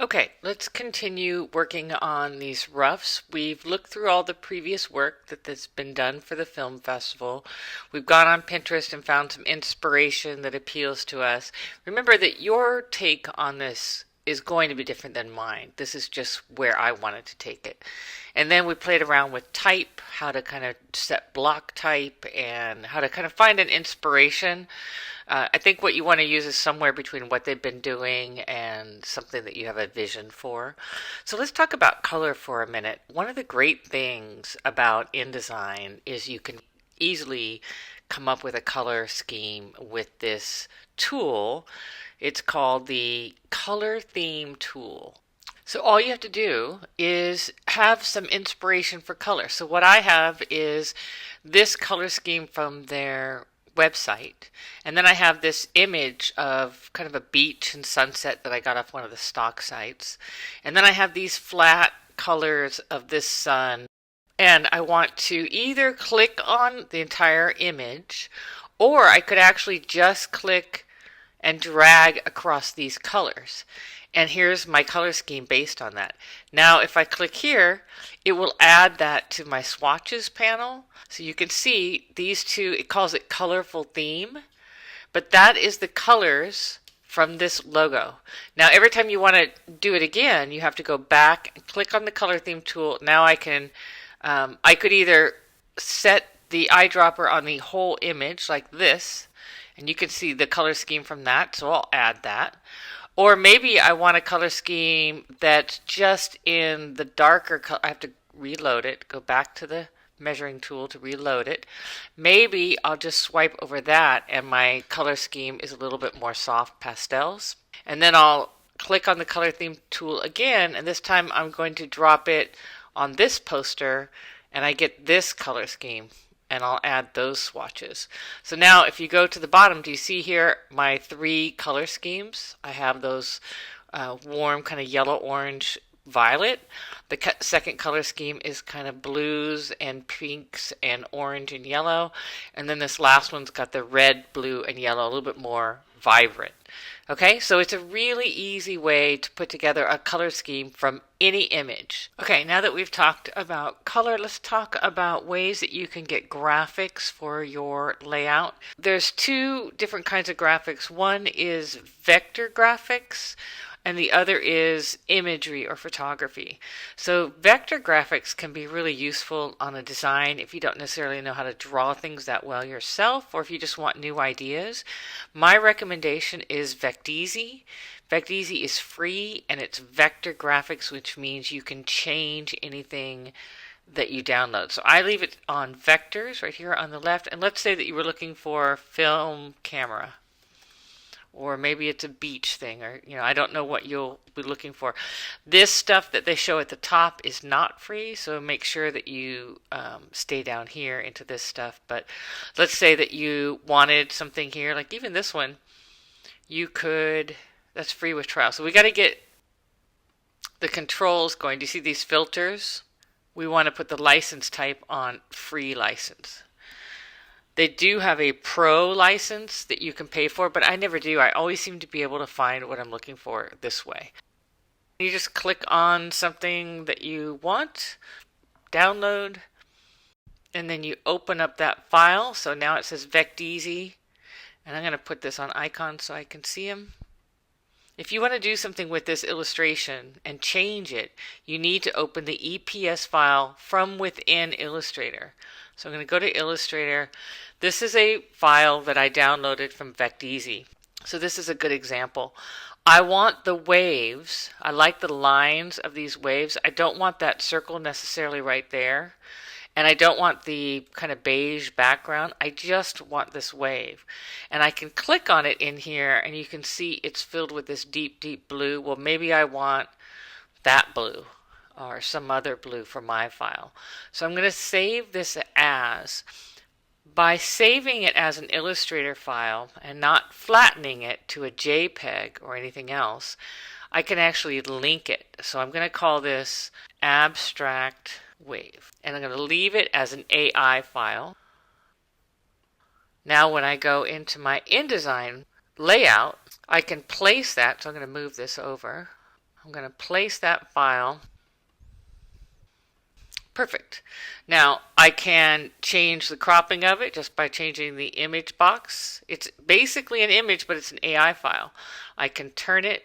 Okay, let's continue working on these roughs. We've looked through all the previous work that's been done for the film festival. We've gone on Pinterest and found some inspiration that appeals to us. Remember that your take on this is going to be different than mine. This is just where I wanted to take it. And then we played around with type, how to kind of set block type, and how to kind of find an inspiration. I think what you want to use is somewhere between what they've been doing and something that you have a vision for. So let's talk about color for a minute. One of the great things about InDesign is you can easily come up with a color scheme with this tool. It's called the Color Theme Tool. So all you have to do is have some inspiration for color. So what I have is this color scheme from their website. And then I have this image of kind of a beach and sunset that I got off one of the stock sites. And then I have these flat colors of this sun. And I want to either click on the entire image, or I could actually just click and drag across these colors. And here's my color scheme based on that. Now if I click here, it will add that to my swatches panel. So you can see these two, it calls it colorful theme, but that is the colors from this logo. Now every time you want to do it again, you have to go back and click on the color theme tool. Now I could either set the eyedropper on the whole image like this, and you can see the color scheme from that, so I'll add that. Or maybe I want a color scheme that's just in the darker color. I have to reload it, go back to the measuring tool to reload it. Maybe I'll just swipe over that and my color scheme is a little bit more soft pastels. And then I'll click on the color theme tool again, and this time I'm going to drop it on this poster and I get this color scheme. And I'll add those swatches. So now if you go to the bottom, do you see here my three color schemes? I have those warm kind of yellow, orange, violet. The second color scheme is kind of blues and pinks and orange and yellow. And then this last one's got the red, blue, and yellow, a little bit more vibrant. Okay, so it's a really easy way to put together a color scheme from any image. Okay, now that we've talked about color, let's talk about ways that you can get graphics for your layout. There's two different kinds of graphics. One is vector graphics, and the other is imagery or photography. So vector graphics can be really useful on a design if you don't necessarily know how to draw things that well yourself, or if you just want new ideas. My recommendation is Vecteezy. Vecteezy is free and it's vector graphics, which means you can change anything that you download. So I leave it on vectors right here on the left, and let's say that you were looking for film camera, or maybe it's a beach thing, or I don't know what you'll be looking for. This stuff that they show at the top is not free, so make sure that you stay down here into this stuff. But let's say that you wanted something here, like even this one, that's free with trial. So we got to get the controls going. Do you see these filters? We want to put the license type on free license. They do have a pro license that you can pay for, but I never do. I always seem to be able to find what I'm looking for this way. You just click on something that you want, download, and then you open up that file. So now it says Vecteezy, and I'm going to put this on icon so I can see them. If you want to do something with this illustration and change it, you need to open the EPS file from within Illustrator. So I'm going to go to Illustrator. This is a file that I downloaded from Vecteezy. So this is a good example. I want the waves. I like the lines of these waves. I don't want that circle necessarily right there. And I don't want the kind of beige background. I just want this wave. And I can click on it in here and you can see it's filled with this deep, deep blue. Well, maybe I want that blue or some other blue for my file. So I'm going to save this as. By saving it as an Illustrator file and not flattening it to a JPEG or anything else, I can actually link it. So I'm going to call this abstract wave. And I'm going to leave it as an AI file. Now when I go into my InDesign layout, I can place that. So I'm going to move this over. I'm going to place that file. Perfect. Now I can change the cropping of it just by changing the image box. It's basically an image, but it's an AI file. I can turn it.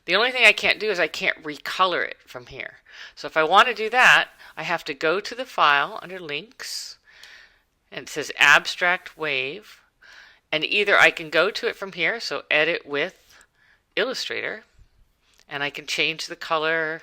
The only thing I can't do is I can't recolor it from here. So if I want to do that, I have to go to the file under links, and it says abstract wave, and either I can go to it from here, so edit with Illustrator, and I can change the color.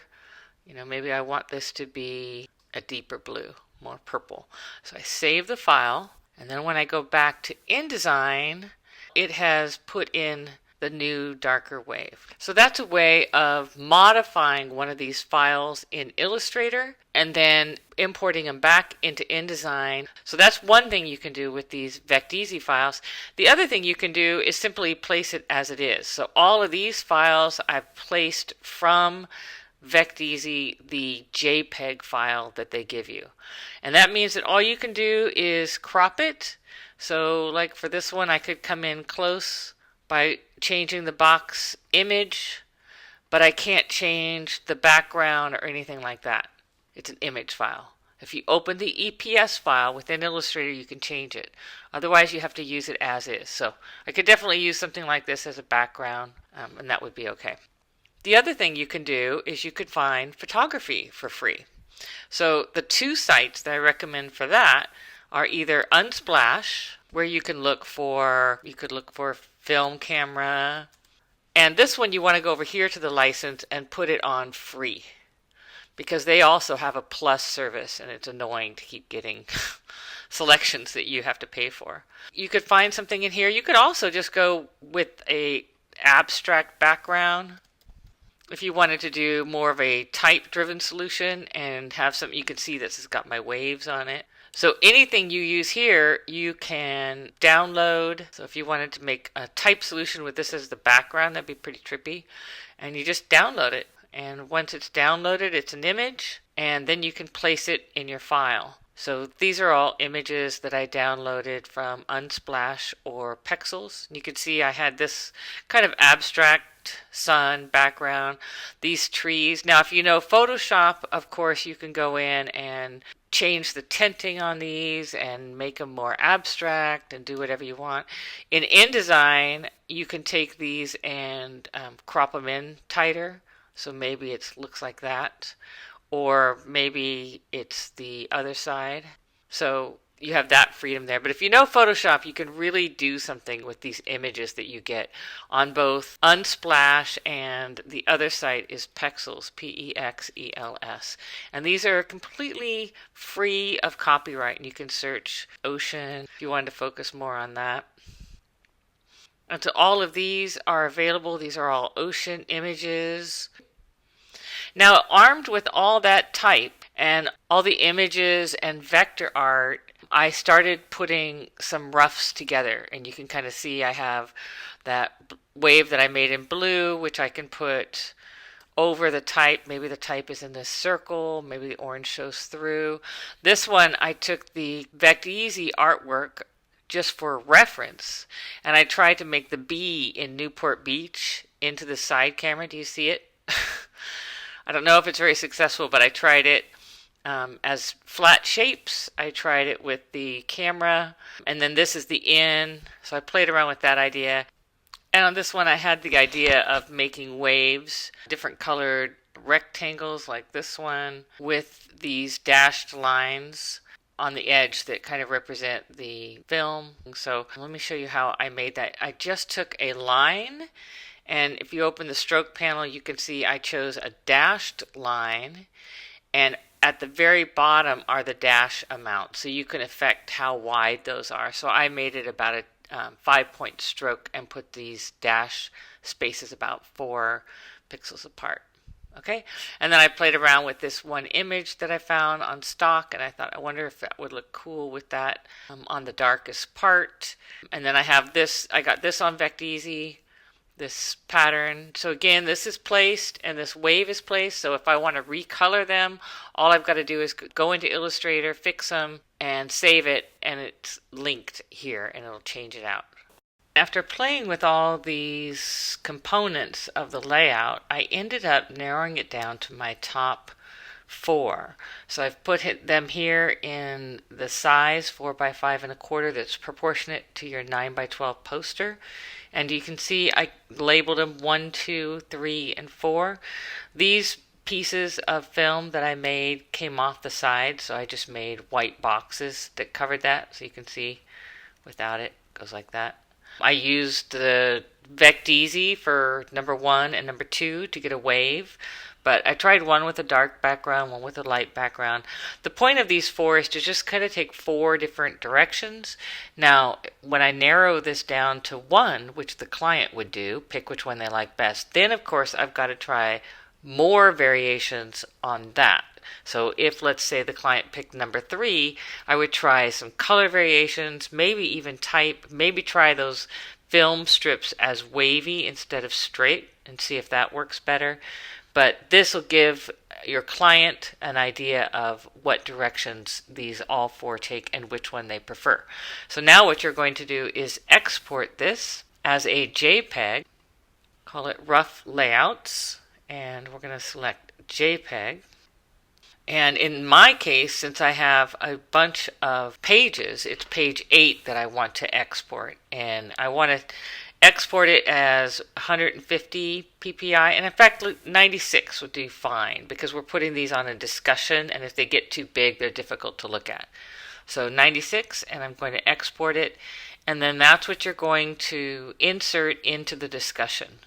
Maybe I want this to be a deeper blue, more purple. So I save the file, and then when I go back to InDesign, it has put in the new darker wave. So that's a way of modifying one of these files in Illustrator and then importing them back into InDesign. So that's one thing you can do with these Vecteezy files. The other thing you can do is simply place it as it is. So all of these files I've placed from Vecteezy, the JPEG file that they give you. And that means that all you can do is crop it. So like for this one, I could come in close by changing the box image, but I can't change the background or anything like that. It's an image file. If you open the EPS file within Illustrator, you can change it. Otherwise, you have to use it as is. So I could definitely use something like this as a background, and that would be okay. The other thing you can do is you could find photography for free. So the two sites that I recommend for that are either Unsplash, where you could look for film camera, and this one you want to go over here to the license and put it on free, because they also have a plus service and it's annoying to keep getting selections that you have to pay for. You could find something in here. You could also just go with a abstract background if you wanted to do more of a type driven solution and have something you can see that's got my waves on it. So anything you use here, you can download. So if you wanted to make a type solution with this as the background, that'd be pretty trippy. And you just download it. And once it's downloaded, it's an image. And then you can place it in your file. So these are all images that I downloaded from Unsplash or Pexels. You can see I had this kind of abstract sun background, these trees. Now, if you know Photoshop, of course, you can go in and change the tinting on these and make them more abstract and do whatever you want. In InDesign, you can take these and crop them in tighter. So maybe it looks like that. Or maybe it's the other side. So you have that freedom there. But if you know Photoshop, you can really do something with these images that you get on both Unsplash, and the other site is Pexels, P-E-X-E-L-S. And these are completely free of copyright, and you can search ocean if you wanted to focus more on that. And so all of these are available. These are all ocean images. Now, armed with all that type and all the images and vector art, I started putting some roughs together, and you can kind of see I have that wave that I made in blue, which I can put over the type. Maybe the type is in this circle, maybe the orange shows through. This one, I took the Vecteezy artwork just for reference, and I tried to make the bee in Newport Beach into the side camera. Do you see it? I don't know if it's very successful, but I tried it as flat shapes. I tried it with the camera, and then this is the in. So I played around with that idea. And on this one, I had the idea of making waves, different colored rectangles like this one, with these dashed lines on the edge that kind of represent the film. So let me show you how I made that. I just took a line, and if you open the stroke panel, you can see I chose a dashed line, and at the very bottom are the dash amounts, so you can affect how wide those are. So I made it about a 5-point stroke and put these dash spaces about 4 pixels apart. Okay, and then I played around with this one image that I found on stock, and I thought, I wonder if that would look cool with that on the darkest part. And then I have this, I got this on Vecteezy, this pattern. So again, this is placed and this wave is placed. So if I want to recolor them, all I've got to do is go into Illustrator, fix them, and save it, and it's linked here, and it'll change it out. After playing with all these components of the layout, I ended up narrowing it down to my top 4. So I've put them here in the size 4 by 5 1/4 that's proportionate to your 9 by 12 poster. And you can see I labeled them 1, 2, 3, and 4. These pieces of film that I made came off the side, so I just made white boxes that covered that. So you can see without it goes like that. I used the Vect-Easy for number 1 and number 2 to get a wave, but I tried one with a dark background, one with a light background. The point of these 4 is to just kind of take 4 different directions. Now, when I narrow this down to 1, which the client would do, pick which one they like best, then of course I've got to try more variations on that. So if, let's say, the client picked number 3, I would try some color variations, maybe even type, maybe try those film strips as wavy instead of straight and see if that works better. But this will give your client an idea of what directions these all 4 take and which one they prefer. So now what you're going to do is export this as a JPEG, call it Rough Layouts, and we're going to select JPEG. And in my case, since I have a bunch of pages, it's page 8 that I want to export. And I want to export it as 150 ppi, and in fact 96 would do fine because we're putting these on a discussion, and if they get too big, they're difficult to look at. So 96, and I'm going to export it, and then that's what you're going to insert into the discussion.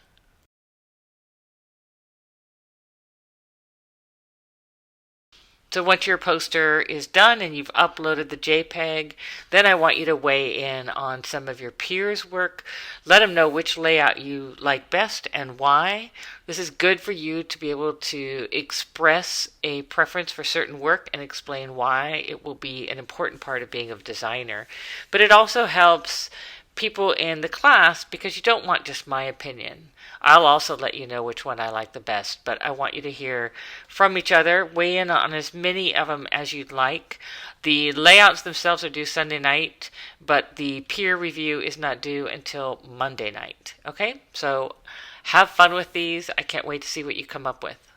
So once your poster is done and you've uploaded the JPEG, then I want you to weigh in on some of your peers' work. Let them know which layout you like best and why. This is good for you to be able to express a preference for certain work and explain why it will be an important part of being a designer. But it also helps people in the class because you don't want just my opinion. I'll also let you know which one I like the best, but I want you to hear from each other, weigh in on as many of them as you'd like. The layouts themselves are due Sunday night, but the peer review is not due until Monday night. Okay, so have fun with these. I can't wait to see what you come up with.